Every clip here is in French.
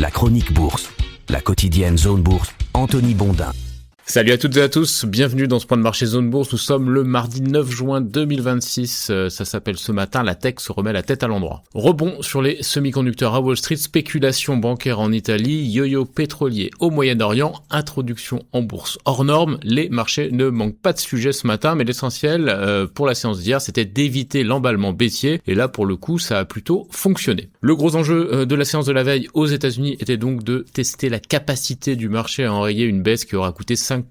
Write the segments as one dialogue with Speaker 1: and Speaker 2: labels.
Speaker 1: La chronique bourse, la quotidienne Zone Bourse, Anthony Bondin.
Speaker 2: Salut à toutes et à tous, bienvenue dans ce point de marché Zone Bourse. Nous sommes le mardi 9 juin 2026, ça s'appelle ce matin, la tech se remet la tête à l'endroit. Rebond sur les semi-conducteurs à Wall Street, spéculation bancaire en Italie, yo-yo pétrolier au Moyen-Orient, introduction en bourse hors norme. Les marchés ne manquent pas de sujets ce matin, mais l'essentiel pour la séance d'hier, c'était d'éviter l'emballement baissier, et là pour le coup, ça a plutôt fonctionné. Le gros enjeu de la séance de la veille aux États-Unis était donc de tester la capacité du marché à enrayer une baisse qui aura coûté 5%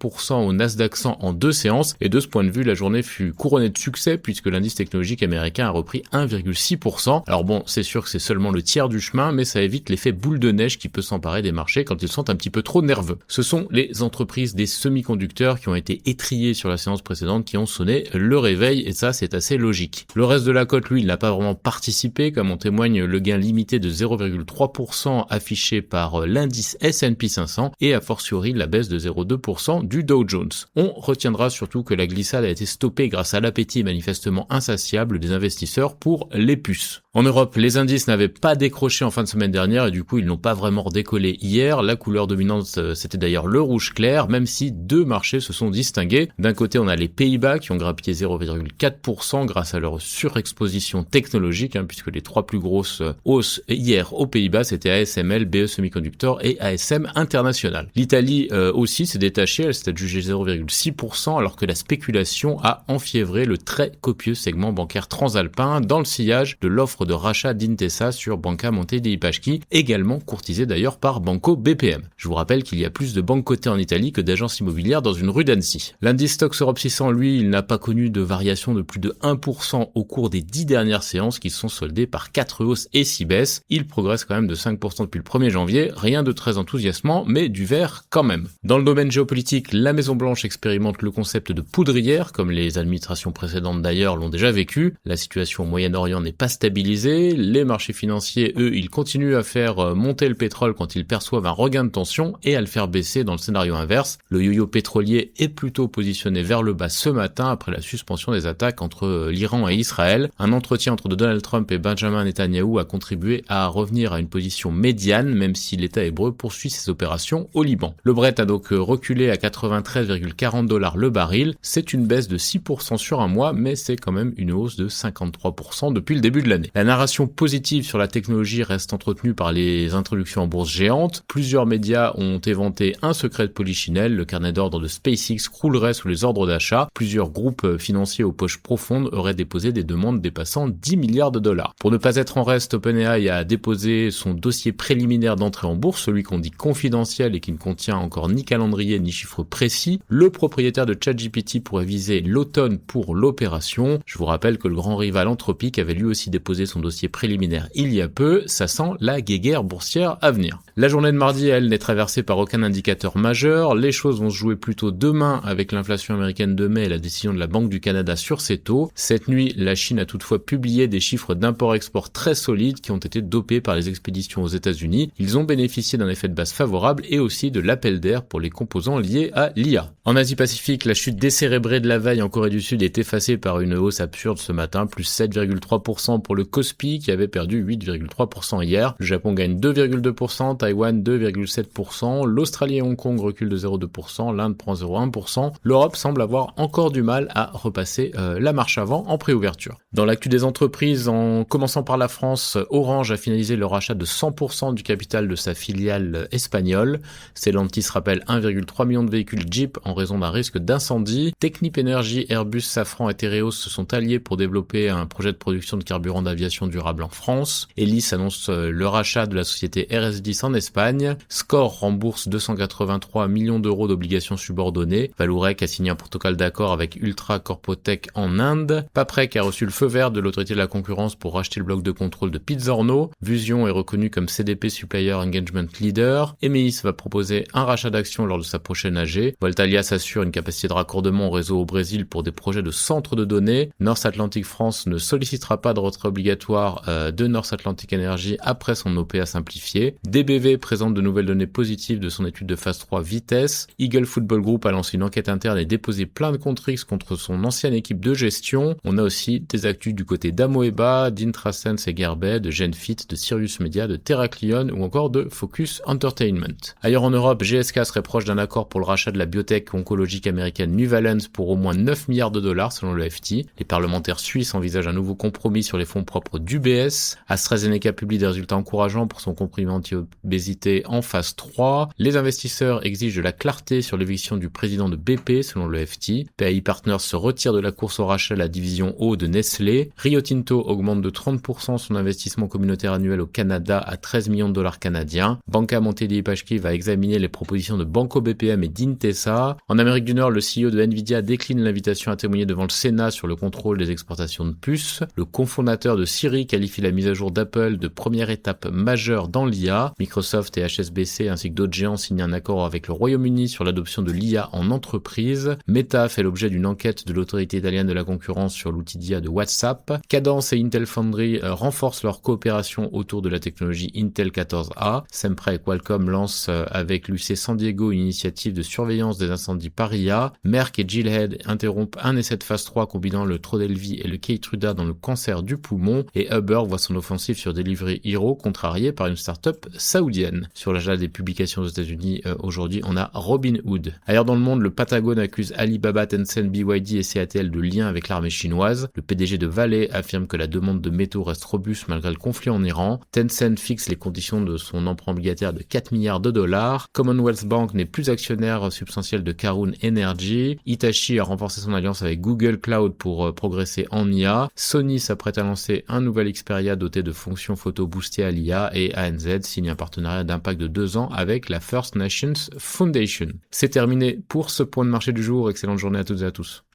Speaker 2: au Nasdaq 100 en 2 séances, et de ce point de vue, la journée fut couronnée de succès puisque l'indice technologique américain a repris 1,6%. Alors bon, c'est sûr que c'est seulement le tiers du chemin, mais ça évite l'effet boule de neige qui peut s'emparer des marchés quand ils sont un petit peu trop nerveux. Ce sont les entreprises des semi-conducteurs qui ont été étriées sur la séance précédente qui ont sonné le réveil, et ça c'est assez logique. Le reste de la cote, lui, il n'a pas vraiment participé, comme en témoigne le gain limité de 0,3% affiché par l'indice S&P 500 et a fortiori la baisse de 0,2% du Dow Jones. On retiendra surtout que la glissade a été stoppée grâce à l'appétit manifestement insatiable des investisseurs pour les puces. En Europe, les indices n'avaient pas décroché en fin de semaine dernière et du coup ils n'ont pas vraiment redécollé hier. La couleur dominante c'était d'ailleurs le rouge clair, même si deux marchés se sont distingués. D'un côté on a les Pays-Bas qui ont grappillé 0,4% grâce à leur surexposition technologique, puisque les trois plus grosses hausses hier aux Pays-Bas c'était ASML, BE Semiconductor et ASM International. L'Italie aussi s'est détachée, elle s'est adjugée 0,6% alors que la spéculation a enfiévré le très copieux segment bancaire transalpin dans le sillage de l'offre de rachat d'Intesa sur Banca Monte dei Paschi, également courtisée d'ailleurs par Banco BPM. Je vous rappelle qu'il y a plus de banques cotées en Italie que d'agences immobilières dans une rue d'Annecy. L'indice Stoxx Europe 600, lui, il n'a pas connu de variation de plus de 1% au cours des 10 dernières séances qui sont soldées par 4 hausses et 6 baisses. Il progresse quand même de 5% depuis le 1er janvier, rien de très enthousiasmant, mais du vert quand même. Dans le domaine géopolitique, la Maison-Blanche expérimente le concept de poudrière, comme les administrations précédentes d'ailleurs l'ont déjà vécu. La situation au Moyen-Orient n'est pas stabilisée. Les marchés financiers, eux, ils continuent à faire monter le pétrole quand ils perçoivent un regain de tension et à le faire baisser dans le scénario inverse. Le yo-yo pétrolier est plutôt positionné vers le bas ce matin après la suspension des attaques entre l'Iran et Israël. Un entretien entre Donald Trump et Benjamin Netanyahou a contribué à revenir à une position médiane, même si l'État hébreu poursuit ses opérations au Liban. Le Brent a donc reculé à 93,40$ le baril. C'est une baisse de 6% sur un mois, mais c'est quand même une hausse de 53% depuis le début de l'année. La narration positive sur la technologie reste entretenue par les introductions en bourse géantes. Plusieurs médias ont éventé un secret de polichinelle, le carnet d'ordre de SpaceX croulerait sous les ordres d'achat. Plusieurs groupes financiers aux poches profondes auraient déposé des demandes dépassant 10 milliards de dollars. Pour ne pas être en reste, OpenAI a déposé son dossier préliminaire d'entrée en bourse, celui qu'on dit confidentiel et qui ne contient encore ni calendrier ni chiffres précis. Le propriétaire de ChatGPT pourrait viser l'automne pour l'opération. Je vous rappelle que le grand rival Anthropic avait lui aussi déposé son dossier préliminaire il y a peu, ça sent la guéguerre boursière à venir. La journée de mardi, elle, n'est traversée par aucun indicateur majeur. Les choses vont se jouer plutôt demain avec l'inflation américaine de mai et la décision de la Banque du Canada sur ses taux. Cette nuit, la Chine a toutefois publié des chiffres d'import-export très solides qui ont été dopés par les expéditions aux États-Unis. Ils ont bénéficié d'un effet de base favorable et aussi de l'appel d'air pour les composants liés à l'IA. En Asie-Pacifique, la chute décérébrée de la veille en Corée du Sud est effacée par une hausse absurde ce matin, plus 7,3% pour le Kospi qui avait perdu 8,3% hier. Le Japon gagne 2,2%, Taïwan 2,7%, l'Australie et Hong Kong reculent de 0,2%, l'Inde prend 0,1%. L'Europe semble avoir encore du mal à repasser la marche avant en préouverture. Dans l'actu des entreprises, en commençant par la France, Orange a finalisé le rachat de 100% du capital de sa filiale espagnole. Stellantis rappelle 1,3 million de véhicules Jeep en raison d'un risque d'incendie. Technip Energies, Airbus, Safran et Tereos se sont alliés pour développer un projet de production de carburant d'aviation durable en France. Elis annonce le rachat de la société RS10 en Espagne. Score rembourse 283 millions d'euros d'obligations subordonnées. Vallourec a signé un protocole d'accord avec Ultra Corpotech en Inde. Paprec a reçu le feu vert de l'autorité de la concurrence pour racheter le bloc de contrôle de Pizzorno. Vusion est reconnu comme CDP Supplier Engagement Leader. Emeis va proposer un rachat d'actions lors de sa prochaine aménagés. Voltalia s'assure une capacité de raccordement au réseau au Brésil pour des projets de centres de données. North Atlantic France ne sollicitera pas de retrait obligatoire de North Atlantic Energy après son OPA simplifié. DBV présente de nouvelles données positives de son étude de phase 3 Vitesse. Eagle Football Group a lancé une enquête interne et déposé plainte contre X contre son ancienne équipe de gestion. On a aussi des actus du côté d'Amoeba, d'Intrasense et Gearbest, de Genfit, de Sirius Media, de Terraclion ou encore de Focus Entertainment. Ailleurs en Europe, GSK serait proche d'un accord pour le rachat de la biotech oncologique américaine Nuvalent pour au moins 9 milliards de dollars selon le FT. Les parlementaires suisses envisagent un nouveau compromis sur les fonds propres d'UBS. AstraZeneca publie des résultats encourageants pour son comprimé anti-obésité en phase 3. Les investisseurs exigent de la clarté sur l'éviction du président de BP selon le FT. PAI Partners se retire de la course au rachat de la division eau de Nestlé. Rio Tinto augmente de 30% son investissement communautaire annuel au Canada à 13 millions de dollars canadiens. Banca Monte dei Paschi va examiner les propositions de Banco BPM et d'Intesa. En Amérique du Nord, le CEO de Nvidia décline l'invitation à témoigner devant le Sénat sur le contrôle des exportations de puces. Le cofondateur de Siri qualifie la mise à jour d'Apple de première étape majeure dans l'IA. Microsoft et HSBC ainsi que d'autres géants signent un accord avec le Royaume-Uni sur l'adoption de l'IA en entreprise. Meta fait l'objet d'une enquête de l'autorité italienne de la concurrence sur l'outil d'IA de WhatsApp. Cadence et Intel Foundry renforcent leur coopération autour de la technologie Intel 14A. Sempra et Qualcomm lancent avec l'UC San Diego une initiative de surveillance des incendies par IA. Merck et Gilead interrompent un essai de phase 3 combinant le Trodelvy et le Keytruda dans le cancer du poumon. Et Uber voit son offensive sur Delivery Hero contrariée par une start-up saoudienne. Sur l'agenda des publications aux États-Unis, aujourd'hui, on a Robinhood. Ailleurs dans le monde, le Patagone accuse Alibaba, Tencent, BYD et CATL de liens avec l'armée chinoise. Le PDG de Vale affirme que la demande de métaux reste robuste malgré le conflit en Iran. Tencent fixe les conditions de son emprunt obligataire de 4 milliards de dollars. Commonwealth Bank n'est plus actionnaire substantiel de Karun Energy. Hitachi a renforcé son alliance avec Google Cloud pour progresser en IA. Sony s'apprête à lancer un nouvel Xperia doté de fonctions photo boostées à l'IA et ANZ signe un partenariat d'impact de 2 ans avec la First Nations Foundation. C'est terminé pour ce point de marché du jour. Excellente journée à toutes et à tous.